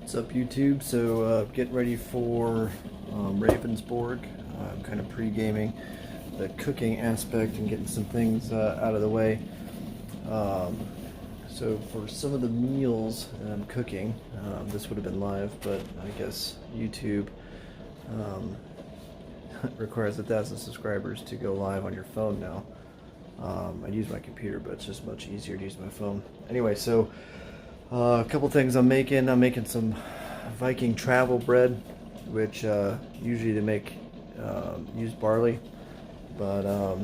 What's up, YouTube? So getting ready for Ravensborg. I'm kind of pre-gaming the cooking aspect and getting some things out of the way. So for some of the meals that I'm cooking, this would have been live, but I guess YouTube requires 1,000 subscribers to go live on your phone now. I use my computer, but it's just much easier to use my phone. Anyway, so a couple things I'm making. I'm making some Viking travel bread, which usually they make use barley, but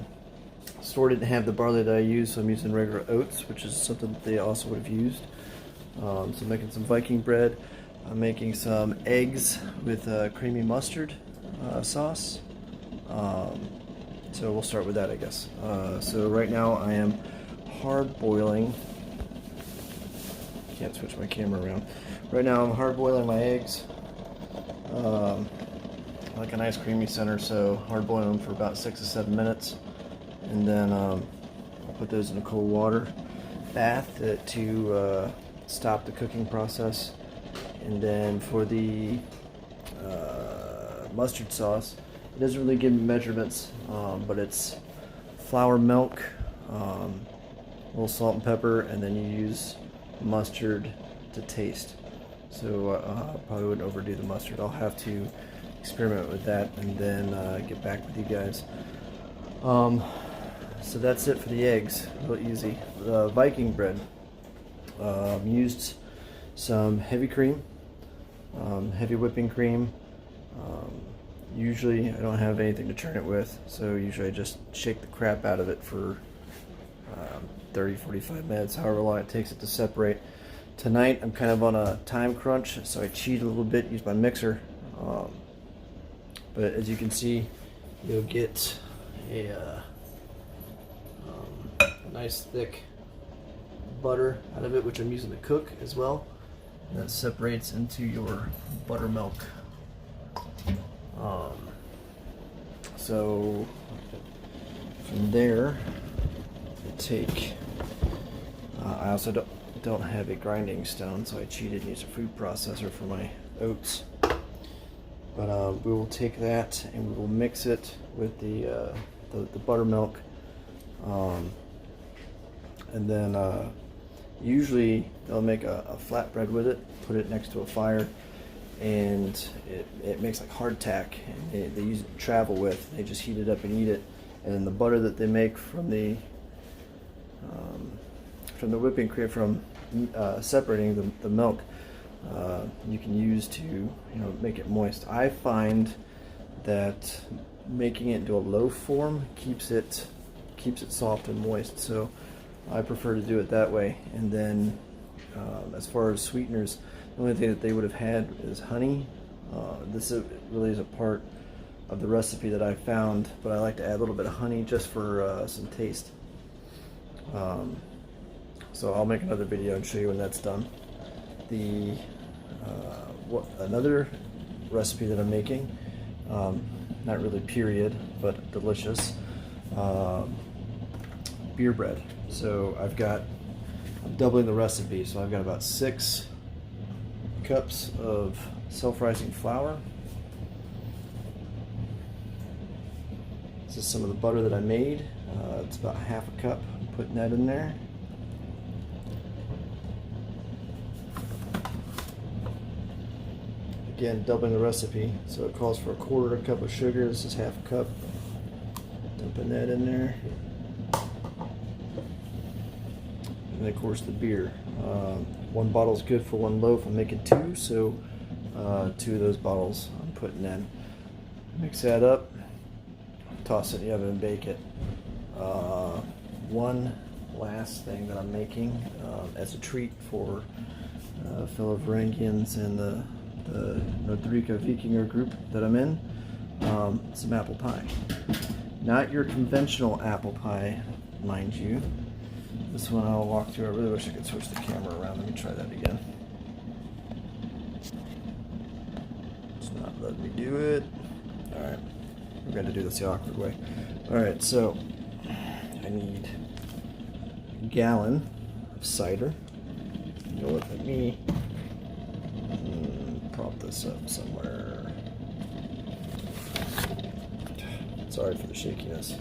store didn't have the barley that I use, so I'm using regular oats, which is something that they also would have used. So I'm making some Viking bread. I'm making some eggs with creamy mustard sauce. So we'll start with that, I guess. So right now I am hard boiling. Can't switch my camera around. Right now I'm hard boiling my eggs. I like a nice creamy center, so hard boiling them for about 6 to 7 minutes, and then I'll put those in a cold water bath to stop the cooking process. And then for the mustard sauce, it doesn't really give me measurements, but it's flour, milk, a little salt and pepper, and then you use mustard to taste. So I probably wouldn't overdo the mustard. I'll have to experiment with that and then get back with you guys. So that's it for the eggs. Real easy. The Viking bread, used some heavy cream, heavy whipping cream. Usually I don't have anything to churn it with, so usually I just shake the crap out of it for 30-45 minutes, however long it takes it to separate. Tonight I'm kind of on a time crunch, so I cheat a little bit, use my mixer. But as you can see, you'll get a nice thick butter out of it, which I'm using to cook as well. And that separates into your buttermilk. So from there, I take. I also don't have a grinding stone, so I cheated and used a food processor for my oats. But we will take that and we will mix it with the buttermilk, and then usually they'll make a flatbread with it, put it next to a fire, and it makes like hardtack. And they use it to travel with. They just heat it up and eat it. And then the butter that they make from the whipping cream, from separating the milk, you can use to make it moist. I find that making it into a loaf form keeps it soft and moist, so I prefer to do it that way. And then as far as sweeteners, the only thing that they would have had is honey. This really is a part of the recipe that I found, but I like to add a little bit of honey just for some taste. So I'll make another video and show you when that's done. Another recipe that I'm making, not really period, but delicious, beer bread. So I'm doubling the recipe, so I've got about 6 cups of self-rising flour. This is some of the butter that I made. It's about half a cup. I'm putting that in there. Again, doubling the recipe, so it calls for a 1/4 cup of sugar. This is half a cup. Dumping that in there. And then of course the beer. 1 bottle is good for 1 loaf. I'm making 2, so 2 of those bottles I'm putting in. Mix that up, toss it in the oven and bake it. One last thing that I'm making as a treat for fellow Varangians and the Nordrika Vikinger group that I'm in, some apple pie. Not your conventional apple pie, mind you. This one I'll walk through. I really wish I could switch the camera around. Let me try that again. It's not letting me do it. Alright, we're going to do this the awkward way. Alright, so I need a gallon of cider. You know what, let me mount this up somewhere. Sorry for the shakiness.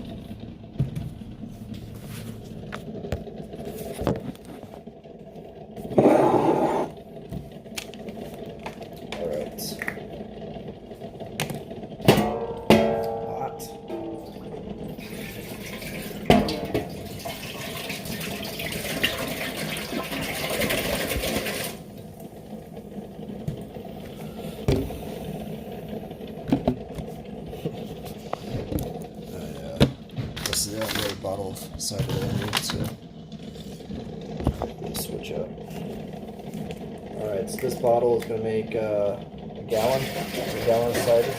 Bottle of cider vinegar, so let's switch up. Alright, so this bottle is going to make a gallon of cider.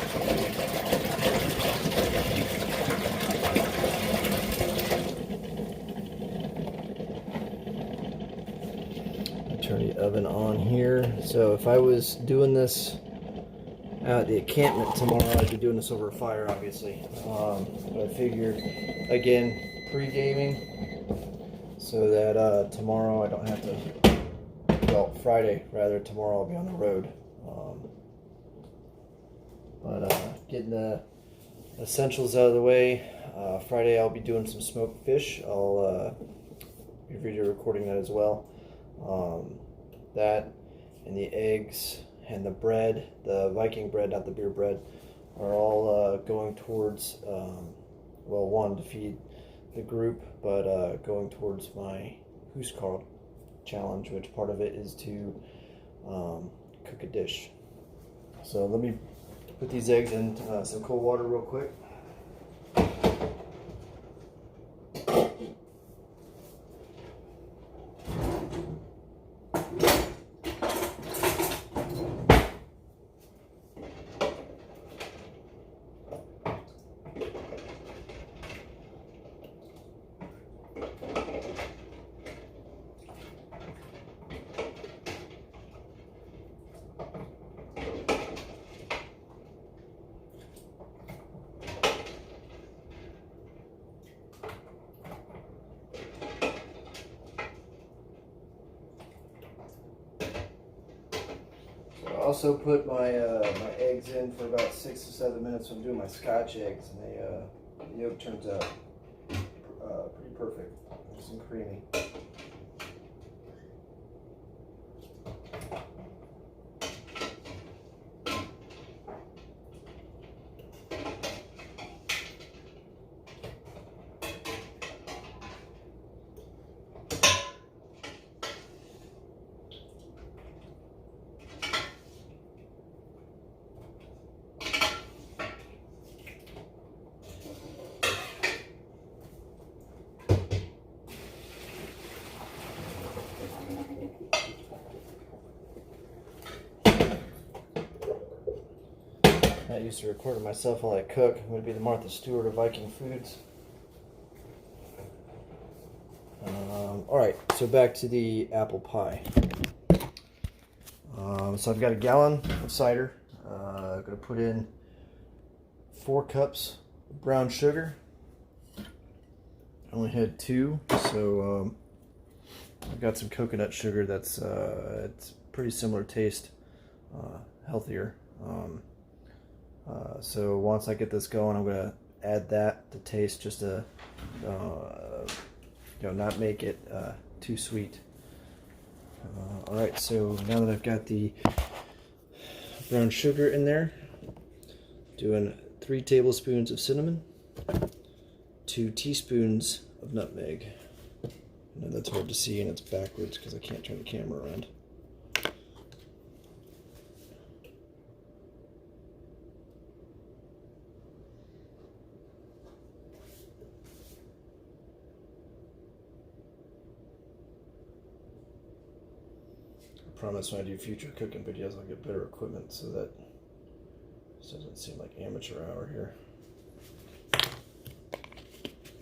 Turn the oven on here. So if I was doing this at the encampment tomorrow, I'd be doing this over a fire, obviously. But I figured, again, pre-gaming, so that tomorrow I don't have to, well, Friday rather, tomorrow I'll be on the road. Getting the essentials out of the way. Friday I'll be doing some smoked fish. I'll be video recording that as well. That and the eggs and the bread, the Viking bread, not the beer bread, are all going towards, well, one, to feed the group, but going towards my huskarl challenge, which part of it is to cook a dish. So let me put these eggs in some cold water real quick. I also put my my eggs in for about 6 to 7 minutes. I'm doing my Scotch eggs, and the yolk turns out pretty perfect, nice and creamy. I used to record myself while I cook. I'm going to be the Martha Stewart of Viking foods. Alright, so back to the apple pie. So I've got a gallon of cider. I'm going to put in 4 cups of brown sugar. I only had 2, so I've got some coconut sugar that's it's pretty similar taste, healthier. So once I get this going, I'm going to add that to taste, just to not make it too sweet. Alright, so now that I've got the brown sugar in there, doing 3 tablespoons of cinnamon, 2 teaspoons of nutmeg. I know that's hard to see and it's backwards because I can't turn the camera around. I promise when I do future cooking videos I'll get better equipment so that this doesn't seem like amateur hour here.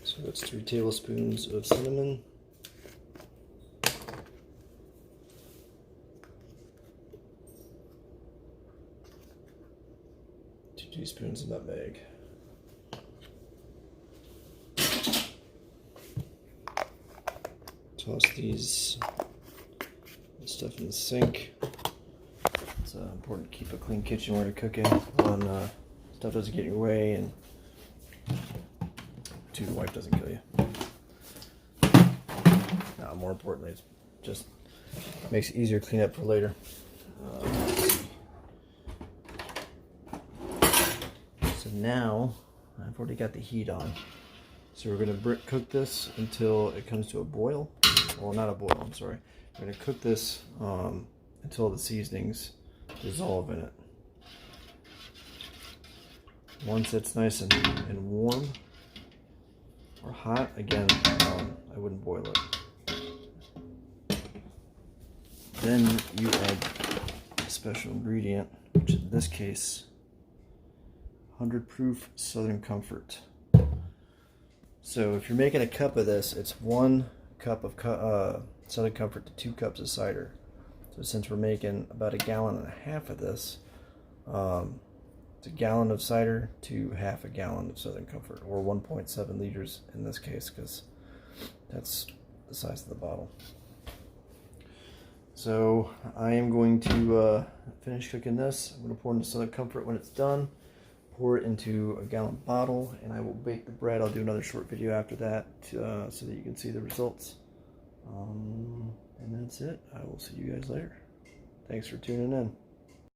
So that's 3 tablespoons of cinnamon, 2 teaspoons of nutmeg. Toss these stuff in the sink. It's important to keep a clean kitchen where you're cooking when stuff doesn't get in your way, and two, the wife doesn't kill you. More importantly, it's just makes it easier to clean up for later. So now I've already got the heat on. So we're going to cook this until it comes to a boil. Well, not a boil, I'm sorry. We're going to cook this until the seasonings dissolve in it. Once it's nice and warm or hot, again, I wouldn't boil it. Then you add a special ingredient, which in this case, 100 proof Southern Comfort. So if you're making a cup of this, it's 1 cup of Southern Comfort to 2 cups of cider. So since we're making about 1.5 gallons of this, it's 1 gallon of cider to half a gallon of Southern Comfort, or 1.7 liters in this case, because that's the size of the bottle. So I am going to finish cooking this. I'm going to pour in the Southern Comfort when it's done, pour it into a gallon bottle, and I will bake the bread. I'll do another short video after that so that you can see the results. And that's it. I will see you guys later. Thanks for tuning in.